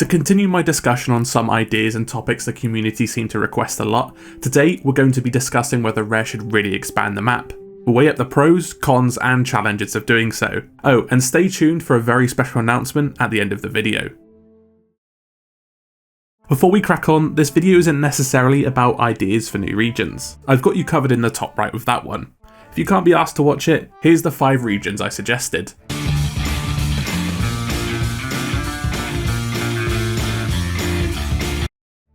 To continue my discussion on some ideas and topics the community seem to request a lot, today we're going to be discussing whether Rare should really expand the map. We'll weigh up the pros, cons and challenges of doing so. Oh, and stay tuned for a very special announcement at the end of the video. Before we crack on, this video isn't necessarily about ideas for new regions. I've got you covered in the top right with that one. If you can't be asked to watch it, here's the 5 regions I suggested.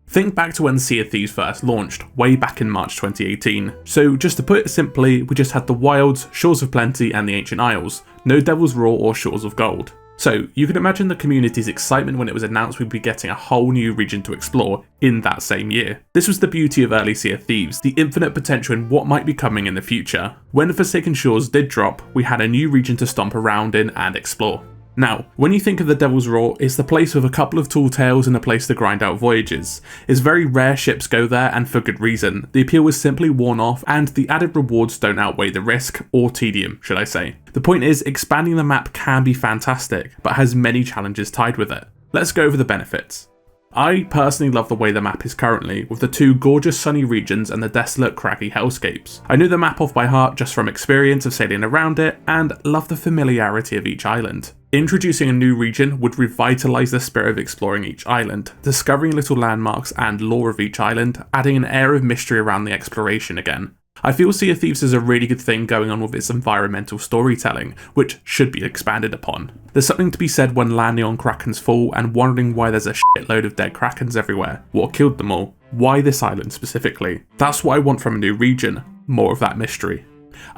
Think back to when Sea of Thieves first launched, way back in March 2018. So just to put it simply, we just had the Wilds, Shores of Plenty and the Ancient Isles, no Devil's Roar or Shores of Gold. So you can imagine the community's excitement when it was announced we'd be getting a whole new region to explore in that same year. This was the beauty of early Sea of Thieves, the infinite potential in what might be coming in the future. When Forsaken Shores did drop, we had a new region to stomp around in and explore. Now, when you think of the Devil's Roar, it's the place with a couple of tall tales and a place to grind out voyages. It's very rare ships go there and for good reason. The appeal was simply worn off and the added rewards don't outweigh the risk, or tedium, should I say. The point is, expanding the map can be fantastic, but has many challenges tied with it. Let's go over the benefits. I personally love the way the map is currently, with the 2 gorgeous sunny regions and the desolate craggy hellscapes. I knew the map off by heart just from experience of sailing around it, and love the familiarity of each island. Introducing a new region would revitalise the spirit of exploring each island, discovering little landmarks and lore of each island, adding an air of mystery around the exploration again. I feel Sea of Thieves is a really good thing going on with its environmental storytelling, which should be expanded upon. There's something to be said when landing on Kraken's Fall and wondering why there's a shitload of dead Krakens everywhere, what killed them all, why this island specifically. That's what I want from a new region, more of that mystery.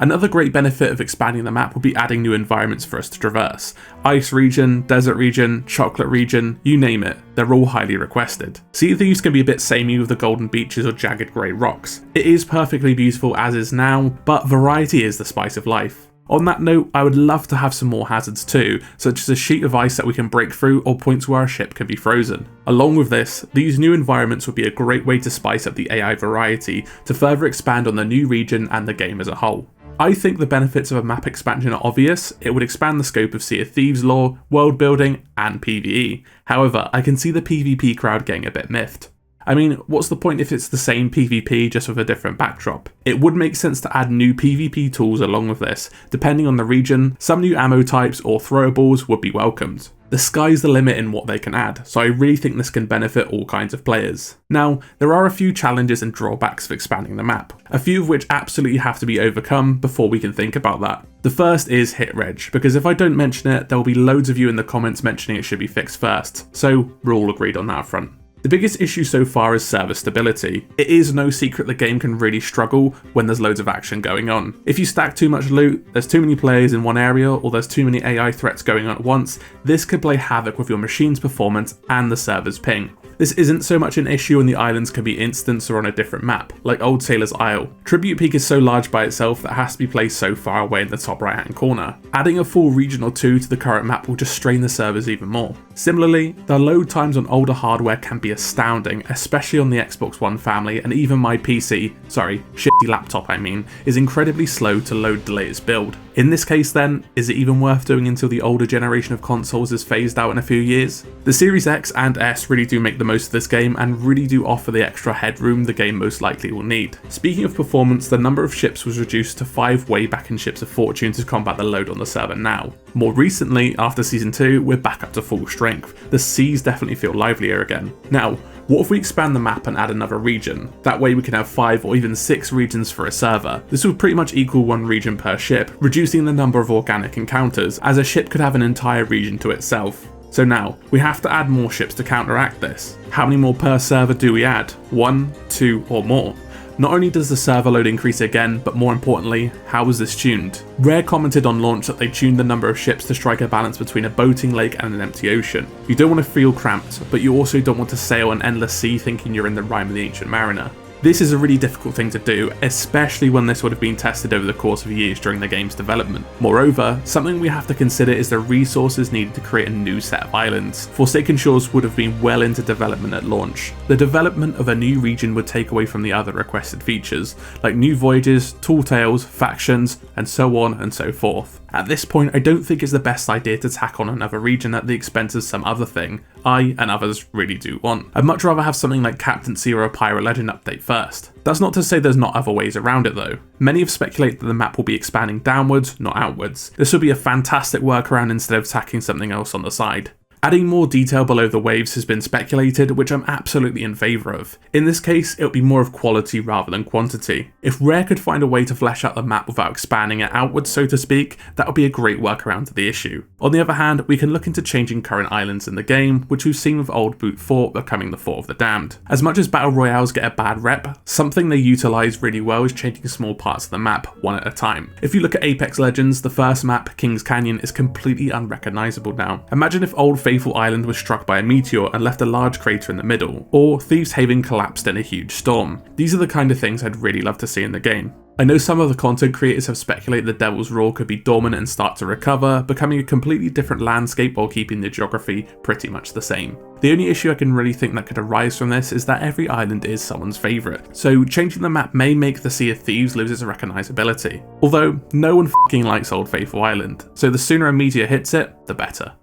Another great benefit of expanding the map would be adding new environments for us to traverse. Ice region, desert region, chocolate region, you name it, they're all highly requested. Sea of Thieves can be a bit samey with the golden beaches or jagged grey rocks. It is perfectly beautiful as is now, but variety is the spice of life. On that note, I would love to have some more hazards too, such as a sheet of ice that we can break through or points where our ship can be frozen. Along with this, these new environments would be a great way to spice up the AI variety to further expand on the new region and the game as a whole. I think the benefits of a map expansion are obvious. It would expand the scope of Sea of Thieves lore, world building and PvE. However, I can see the PvP crowd getting a bit miffed. I mean, what's the point if it's the same PvP just with a different backdrop? It would make sense to add new PvP tools along with this. Depending on the region, some new ammo types or throwables would be welcomed. The sky's the limit in what they can add, so I really think this can benefit all kinds of players. Now, there are a few challenges and drawbacks of expanding the map, a few of which absolutely have to be overcome before we can think about that. The first is hit reg, because if I don't mention it, there will be loads of you in the comments mentioning it should be fixed first, so we're all agreed on that front. The biggest issue so far is server stability. It is no secret the game can really struggle when there's loads of action going on. If you stack too much loot, there's too many players in one area, or there's too many AI threats going on at once, this could play havoc with your machine's performance and the server's ping. This isn't so much an issue when the islands can be instanced or on a different map, like Old Sailor's Isle. Tribute Peak is so large by itself that it has to be placed so far away in the top right hand corner. Adding a full region or 2 to the current map will just strain the servers even more. Similarly, the load times on older hardware can be astounding, especially on the Xbox One family, and even my PC, sorry, shitty laptop I mean, is incredibly slow to load the latest build. In this case then, is it even worth doing until the older generation of consoles is phased out in a few years? The Series X and S really do make the most of this game and really do offer the extra headroom the game most likely will need. Speaking of performance, the number of ships was reduced to 5 way back in Ships of Fortune to combat the load on the server now. More recently, after Season 2, we're back up to full strength. The seas definitely feel livelier again. Now, what if we expand the map and add another region? That way we can have 5 or even 6 regions for a server. This would pretty much equal 1 region per ship, reducing the number of organic encounters, as a ship could have an entire region to itself. So now, we have to add more ships to counteract this. How many more per server do we add? 1, 2 or more? Not only does the server load increase again, but more importantly, how is this tuned? Rare commented on launch that they tuned the number of ships to strike a balance between a boating lake and an empty ocean. You don't want to feel cramped, but you also don't want to sail an endless sea thinking you're in the Rime of the Ancient Mariner. This is a really difficult thing to do, especially when this would have been tested over the course of years during the game's development. Moreover, something we have to consider is the resources needed to create a new set of islands. Forsaken Shores would have been well into development at launch. The development of a new region would take away from the other requested features, like new voyages, tall tales, factions, and so on and so forth. At this point, I don't think it's the best idea to tack on another region at the expense of some other thing I and others really do want. I'd much rather have something like Captaincy or a Pirate Legend update first. That's not to say there's not other ways around it though. Many have speculated that the map will be expanding downwards, not outwards. This would be a fantastic workaround instead of tacking something else on the side. Adding more detail below the waves has been speculated, which I'm absolutely in favour of. In this case, it would be more of quality rather than quantity. If Rare could find a way to flesh out the map without expanding it outwards, so to speak, that would be a great workaround to the issue. On the other hand, we can look into changing current islands in the game, which we've seen with Old Boot Fort becoming the Fort of the Damned. As much as Battle Royales get a bad rep, something they utilise really well is changing small parts of the map, one at a time. If you look at Apex Legends, the first map, King's Canyon, is completely unrecognisable now. Imagine if Old Faithful Island was struck by a meteor and left a large crater in the middle, or Thieves Haven collapsed in a huge storm. These are the kind of things I'd really love to see in the game. I know some of the content creators have speculated the Devil's Roar could be dormant and start to recover, becoming a completely different landscape while keeping the geography pretty much the same. The only issue I can really think that could arise from this is that every island is someone's favourite, so changing the map may make the Sea of Thieves lose its recognisability. Although, no one f***ing likes Old Faithful Island, so the sooner a meteor hits it, the better.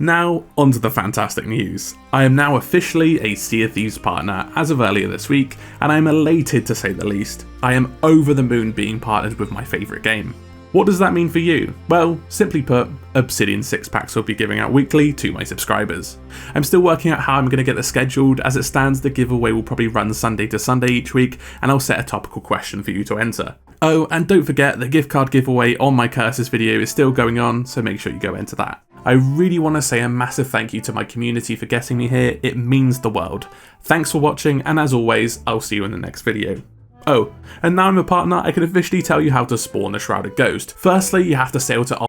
Now, onto the fantastic news. I am now officially a Sea of Thieves partner as of earlier this week, and I am elated to say the least. I am over the moon being partnered with my favourite game. What does that mean for you? Well, simply put, Obsidian Six-Packs will be giving out weekly to my subscribers. I'm still working out how I'm going to get this scheduled. As it stands, the giveaway will probably run Sunday to Sunday each week, and I'll set a topical question for you to enter. Oh, and don't forget, the gift card giveaway on my Curses video is still going on, so make sure you go enter that. I really want to say a massive thank you to my community for getting me here, it means the world. Thanks for watching, and as always, I'll see you in the next video. Oh, and now I'm a partner, I can officially tell you how to spawn a Shrouded Ghost. Firstly, you have to sail to